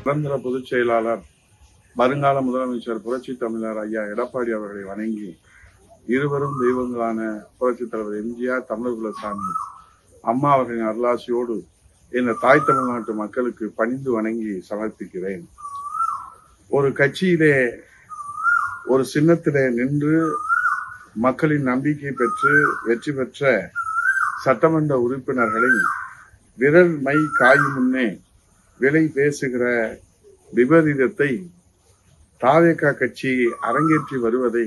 நிரந்தர பொதுச் செயலாளர் வருங்கால முதலமைச்சர் புரட்சி தமிழர் ஐயா எடப்பாடி அவர்களை வணங்கி இருவரும் தெய்வங்களான புரட்சி தலைவர் எம்ஜிஆர், தமிழர் குலசாமி அம்மா அவர்களின் அருளாசியோடு இந்த தாய் தமிழ்நாட்டு மக்களுக்கு பணிந்து வணங்கி சமர்ப்பிக்கிறேன். ஒரு கட்சியிலே ஒரு சின்னத்திலே நின்று மக்களின் நம்பிக்கை பெற்று வெற்றி பெற்ற சட்டமன்ற உறுப்பினர்களை விரல் மை காயும் முன்னே விலை பேசுகிற விபரீதத்தை தாவேகா கட்சி அரங்கேற்றி வருவதை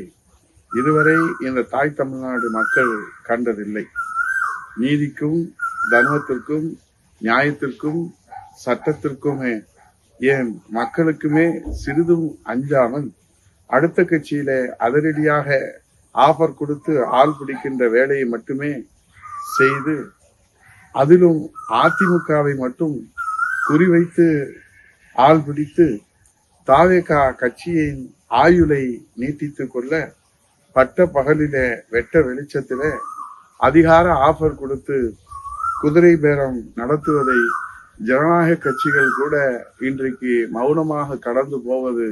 இதுவரை இந்த தாய் தமிழ்நாடு மக்கள் கண்டதில்லை. நீதிக்கும் தர்மத்திற்கும் நியாயத்திற்கும் சட்டத்திற்குமே ஏன் மக்களுக்குமே சிறிதும் அஞ்சாமல் அடுத்த கட்சியில அதிரடியாக ஆஃபர் கொடுத்து ஆள் பிடிக்கின்ற வேலையை மட்டுமே செய்து அதிலும் அதிமுகவை மட்டும் குறிவைத்து ஆள் பிடித்து தாவேகா கட்சியின் ஆயுளை நீட்டித்துக் கொள்ள பட்ட பகலில வெட்ட வெளிச்சத்தில அதிகார ஆஃபர் கொடுத்து குதிரை பேரம் நடத்துவதை ஜனநாயக கட்சிகள் கூட இன்றைக்கு மௌனமாக கடந்து போவது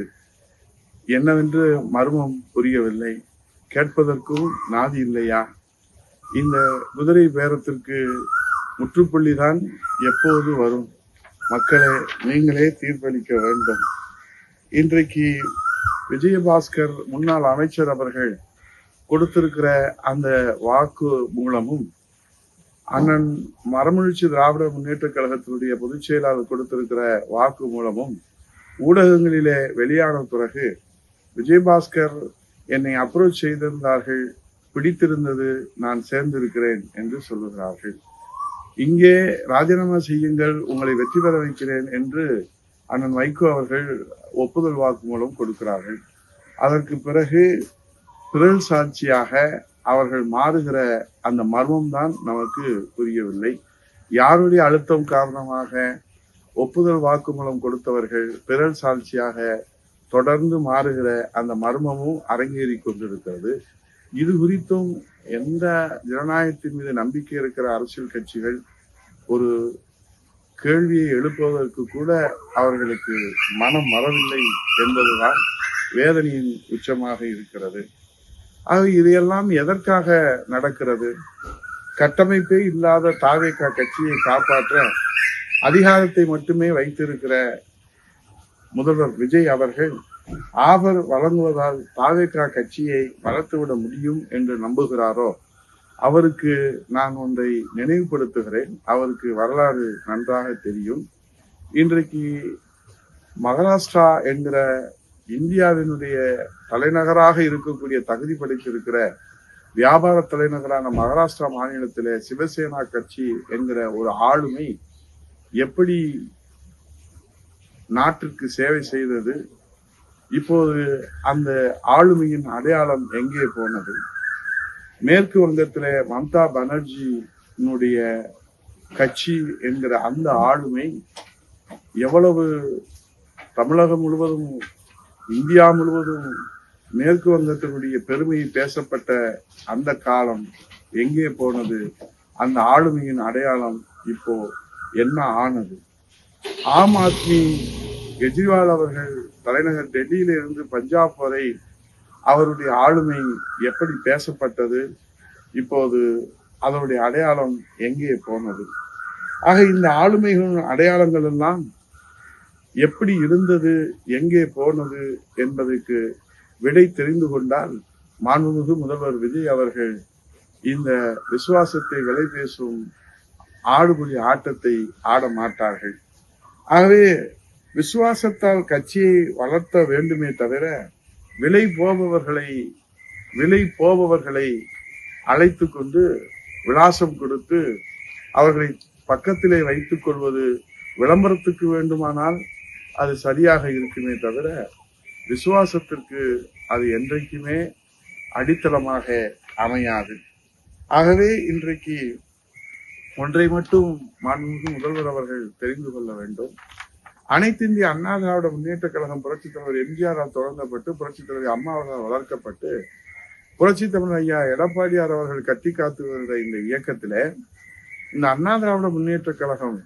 என்னவென்று மர்மம் புரியவில்லை. கேட்பதற்கும் நாதி இல்லையா? இந்த குதிரை பேரத்திற்கு முற்றுப்புள்ளிதான் எப்போது வரும்? மக்களே, நீங்களே தீர்ப்பளிக்க வேண்டும். இன்றைக்கு விஜயபாஸ்கர் முன்னாள் அமைச்சர் அவர்கள் கொடுத்திருக்கிற அந்த வாக்கு மூலமும் அண்ணன் மரமொழிச்சி திராவிட முன்னேற்ற கழகத்தினுடைய பொதுச் செயலாளர் கொடுத்திருக்கிற வாக்கு மூலமும் ஊடகங்களிலே வெளியான பிறகு விஜயபாஸ்கர் என்னை அப்ரோச் செய்திருந்தார்கள், பிடித்திருந்தது, நான் சேர்ந்திருக்கிறேன் என்று சொல்லுகிறார்கள். இங்கே ராஜினாமா செய்யுங்கள், உங்களை வெற்றி பெற வைக்கிறேன் என்று அண்ணன் வைகோ அவர்கள் ஒப்புதல் வாக்கு மூலம் கொடுக்கிறார்கள். அதற்கு பிறகு பிறல் சாட்சியாக அவர்கள் மாறுகிற அந்த மர்மம் தான் நமக்கு புரியவில்லை. யாருடைய அழுத்தம் காரணமாக ஒப்புதல் வாக்குமூலம் கொடுத்தவர்கள் பிறல் சாட்சியாக தொடர்ந்து மாறுகிற அந்த மர்மமும் அரங்கேறி கொண்டிருக்கிறது. இது குறித்தும் எந்த ஜனநாயகத்தின் மீது நம்பிக்கை இருக்கிற அரசியல் கட்சிகள் ஒரு கேள்வியை எழுப்புவதற்கு கூட அவர்களுக்கு மனம் வரவில்லை என்பதுதான் வேதனையின் உச்சமாக இருக்கிறது. ஆக இதையெல்லாம் எதற்காக நடக்கிறது? கட்டமைப்பே இல்லாத தாவேகா கட்சியை காப்பாற்ற அதிகாரத்தை மட்டுமே வைத்திருக்கிற முதல்வர் விஜய் அவர்கள் ஆஃபர் வழங்குவதால் தாவேகா கட்சியை வளர்த்துவிட முடியும் என்று நம்புகிறாரோ அவருக்கு நான் ஒன்றை நினைவுபடுத்துகிறேன். அவருக்கு வரலாறு நன்றாக தெரியும். இன்றைக்கு மகாராஷ்டிரா என்கிற இந்தியாவினுடைய தலைநகராக இருக்கக்கூடிய தகுதி படைத்திருக்கிற வியாபார தலைநகரான மகாராஷ்டிரா மாநிலத்திலே சிவசேனா கட்சி என்கிற ஒரு ஆளுமை எப்படி நாட்டிற்கு சேவை செய்தது? இப்போது அந்த ஆளுமையின் அடையாளம் எங்கே போனது? மேற்கு வங்கத்திலே மம்தா பானர்ஜியினுடைய கட்சி என்கிற அந்த ஆளுமை எவ்வளவு தமிழகம் முழுவதும் இந்தியா முழுவதும் மேற்கு வங்கத்தினுடைய பெருமை பேசப்பட்ட அந்த காலம் எங்கே போனது? அந்த ஆளுமையின் அடையாளம் இப்போ என்ன ஆனது? ஆம் ஆத்மி கெஜ்ரிவால் அவர்கள் தலைநகர் டெல்லியிலிருந்து பஞ்சாப் வரை அவருடைய ஆளுமை எப்படி பேசப்பட்டது? இப்போது அதனுடைய அடையாளம் எங்கே போனது? ஆக இந்த ஆளுமைகளின் அடையாளங்கள் எல்லாம் எப்படி இருந்தது, எங்கே போனது என்பதற்கு விடை தெரிந்து கொண்டால் மாண்புமிகு முதல்வர் விஜய் அவர்கள் இந்த விசுவாசத்தை விலை பேசும் ஆடுபுலி ஆட்டத்தை ஆட மாட்டார்கள். ஆகவே விசுவாசத்தால் கட்சியை வளர்த்த வேண்டுமே தவிர விலை போபவர்களை அழைத்து கொண்டு விலாசம் கொடுத்து அவர்களை பக்கத்திலே வைத்துக் கொள்வது விளம்பரத்துக்கு வேண்டுமானால் அது சரியாக இருக்குமே தவிர விசுவாசத்திற்கு அது என்றைக்குமே அடித்தளமாக அமையாது. ஆகவே இன்றைக்கு ஒன்றை மட்டும் மாண்புமிகு முதல்வர் அவர்கள் தெரிந்து கொள்ள வேண்டும். அனைத்து இந்திய அண்ணா திராவிட முன்னேற்ற கழகம் புரட்சித் தலைவர் எம்ஜிஆரால் தொடங்கப்பட்டு புரட்சித் தலைவர் அம்மா அவர்கள் வளர்க்கப்பட்டு புரட்சித் தமிழர் ஐயா எடப்பாடியார் அவர்கள் கட்டி காத்து வருகிற இந்த இயக்கத்தில இந்த Anna Dravida Munnetra Kazhagam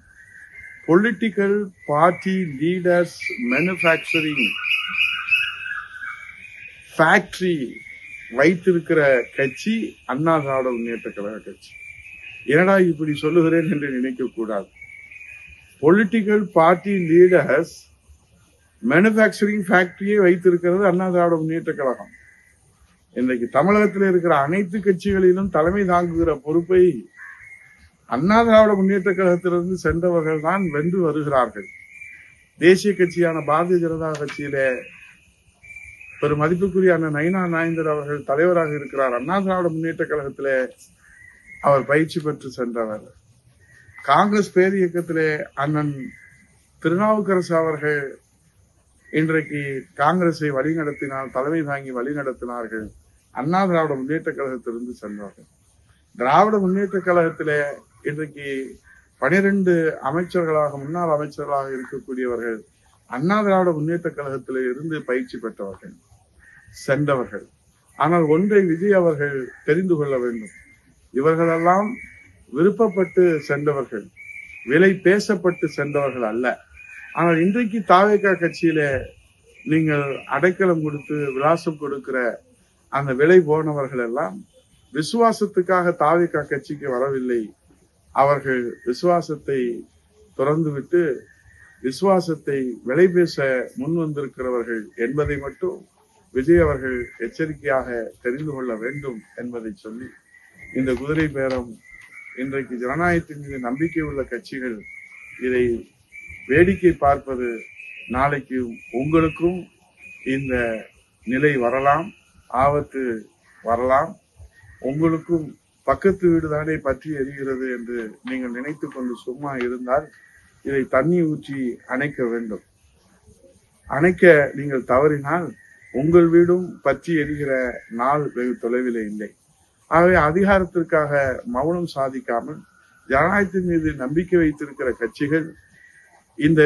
political party leaders manufacturing factory வைத்திருக்கிற கட்சி அண்ணா திராவிட முன்னேற்ற கழக கட்சி. என்னடா இப்படி சொல்லுகிறேன் என்று நினைக்க கூடாது. பொலிட்டிக்கல் பார்ட்டி லீடர்ஸ் மேனுஃபேக்சரிங் ஃபேக்டரியை வைத்திருக்கிறது அண்ணா திராவிட முன்னேற்ற கழகம். இன்றைக்கு தமிழகத்தில் இருக்கிற அனைத்து கட்சிகளிலும் தலைமை தாங்குகிற பொறுப்பை அண்ணா திராவிட முன்னேற்ற கழகத்திலிருந்து சென்றவர்கள் தான் வென்று வருகிறார்கள். தேசிய கட்சியான பாரதிய ஜனதா கட்சியிலே பெரும் மதிப்புக்குரிய அண்ணன் நயினா நாயந்தர் அவர்கள் தலைவராக இருக்கிறார். அண்ணா திராவிட முன்னேற்ற கழகத்திலே அவர் பயிற்சி பெற்று சென்றவர். காங்கிரஸ் பேர் இயக்கத்திலே அண்ணன் திருநாவுக்கரசு அவர்கள் இன்றைக்கு காங்கிரஸை வழிநடத்தினால் தலைமை தாங்கி வழிநடத்தினார்கள். அண்ணா திராவிட முன்னேற்ற கழகத்திலிருந்து சென்றார்கள். திராவிட முன்னேற்ற கழகத்திலே இன்றைக்கு 12 அமைச்சர்களாக முன்னாள் அமைச்சர்களாக இருக்கக்கூடியவர்கள் அண்ணா திராவிட முன்னேற்ற கழகத்திலே இருந்து பயிற்சி பெற்றவர்கள், சென்றவர்கள். ஆனால் ஒன்றை விஜய் அவர்கள் தெரிந்து கொள்ள வேண்டும். இவர்களெல்லாம் விருப்பப்பட்டு சென்றவர்கள், விலை பேசப்பட்டு சென்றவர்கள் அல்ல. ஆனால் இன்றைக்கு தாவேகா கட்சியிலே நீங்கள் அடைக்கலம் கொடுத்து விலாசம் கொடுக்கிற அந்த விலை போனவர்கள் எல்லாம் விசுவாசத்துக்காக தாவேகா கட்சிக்கு வரவில்லை. அவர்கள் விசுவாசத்தை துறந்துவிட்டு விசுவாசத்தை விலை பேச முன் வந்திருக்கிறவர்கள் என்பதை மட்டும் விஜய் அவர்கள் எச்சரிக்கையாக தெரிந்து கொள்ள வேண்டும் என்பதை சொல்லி, இந்த குதிரை பேரம் இன்றைக்கு ஜனநாயகத்தின் மீது நம்பிக்கை உள்ள கட்சிகள் இதை வேடிக்கை பார்ப்பது, நாளைக்கு உங்களுக்கும் இந்த நிலை வரலாம், ஆபத்து வரலாம். உங்களுக்கும் பக்கத்து வீடு தானே பற்றி எரிகிறது என்று நீங்கள் நினைத்து கொண்டு சும்மா இருந்தால் இதை தண்ணி ஊற்றி அணைக்க வேண்டும். அணைக்க நீங்கள் தவறினால் உங்கள் வீடும் பற்றி எரிகிற நாள் வெகு தொலைவில் இல்லை. ஆகவே அதிகாரத்திற்காக மௌனம் சாதிக்காமல் ஜனநாயகத்தின் மீது நம்பிக்கை வைத்திருக்கிற கட்சிகள் இந்த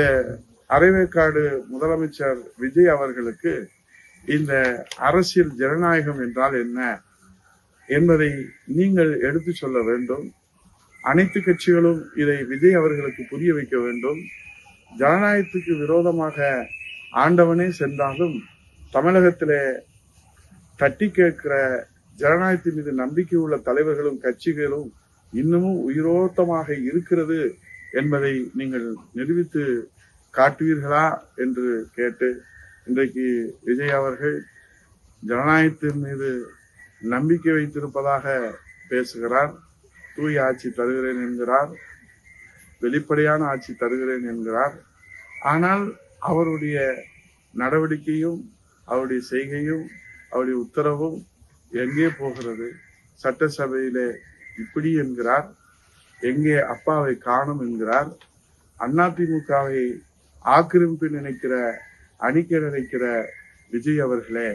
அரைவேக்காடு முதலமைச்சர் விஜய் அவர்களுக்கு இந்த அரசியல் ஜனநாயகம் என்றால் என்ன என்பதை நீங்கள் எடுத்து சொல்ல வேண்டும். அனைத்து கட்சிகளும் இதை விஜய் அவர்களுக்கு புரிய வைக்க வேண்டும். ஜனநாயகத்துக்கு விரோதமாக ஆண்டவனே சென்றாலும் தமிழகத்திலே தட்டி கேட்கிற ஜனநாயகத்தின் மீது நம்பிக்கை உள்ள தலைவர்களும் கட்சிகளும் இன்னமும் உயிரோட்டமாக இருக்கிறது என்பதை நீங்கள் நிரூபித்து காட்டுவீர்களா என்று கேட்டு, இன்றைக்கு விஜய் அவர்கள் ஜனநாயகத்தின் மீது நம்பிக்கை வைத்திருப்பதாக பேசுகிறார். தூய ஆட்சி தருகிறேன் என்கிறார், வெளிப்படையான ஆட்சி தருகிறேன் என்கிறார். ஆனால் அவருடைய நடவடிக்கையும் அவருடைய செய்கையும் அவருடைய உத்தரவும் எங்கே போகிறது? சட்டசபையிலே இப்படி என்கிறார், எங்கே அப்பாவை காணும் என்கிறார். அதிமுகவை ஆக்கிரமிப்பு நினைக்கிற, அணிக்க நினைக்கிற விஜய் அவர்களே,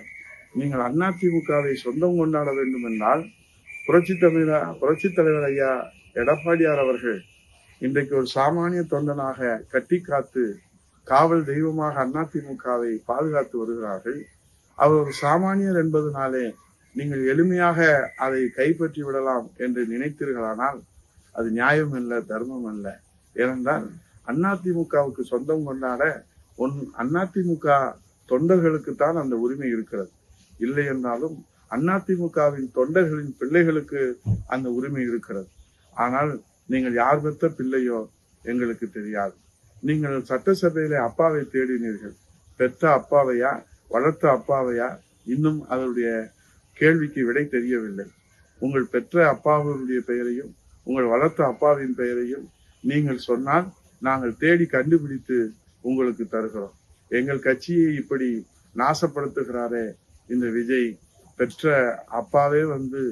நீங்கள் அதிமுகவை சொந்தம் கொண்டாட வேண்டும் என்றால் புரட்சி தலைவர் ஐயா எடப்பாடியார் அவர்கள் இன்றைக்கு ஒரு சாமானிய தொண்டனாக கட்டி காத்து காவல் தெய்வமாக அதிமுகவை பாதுகாத்து வருகிறார்கள். அவர் ஒரு சாமானியர் என்பதனாலே நீங்கள் எளிமையாக அதை கைப்பற்றி விடலாம் என்று நினைத்தீர்களானால் அது நியாயம் அல்ல, தர்மம் அல்ல. ஏனென்றால் அதிமுகவுக்கு சொந்தம் கொண்டாட அதிமுக தொண்டர்களுக்குத்தான் அந்த உரிமை இருக்கிறது. இல்லை என்றாலும் அதிமுகவின் தொண்டர்களின் பிள்ளைகளுக்கு அந்த உரிமை இருக்கிறது. ஆனால் நீங்கள் யார் பெற்ற பிள்ளையோ எங்களுக்கு தெரியாது. நீங்கள் சட்டசபையில அப்பாவை தேடினீர்கள். பெற்ற அப்பாவையா, வளர்த்த அப்பாவையா? இன்னும் அதனுடைய கேள்விக்கு விடை தெரியவில்லை. உங்கள் பெற்ற அப்பாவினுடைய பெயரையும் உங்கள் வளர்த்த அப்பாவின் பெயரையும் நீங்கள் சொன்னால் நாங்கள் தேடி கண்டுபிடித்து உங்களுக்கு தருகிறோம். எங்கள் கட்சியை இப்படி நாசப்படுத்துகிறாரே இந்த விஜய், பெற்ற அப்பாவே வந்து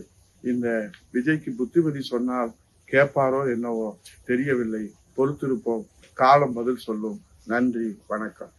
இந்த விஜய்க்கு புத்திமதி சொன்னால் கேட்பாரோ என்னவோ தெரியவில்லை. பொறுத்திருப்போம், காலம் பதில் சொல்லும். நன்றி, வணக்கம்.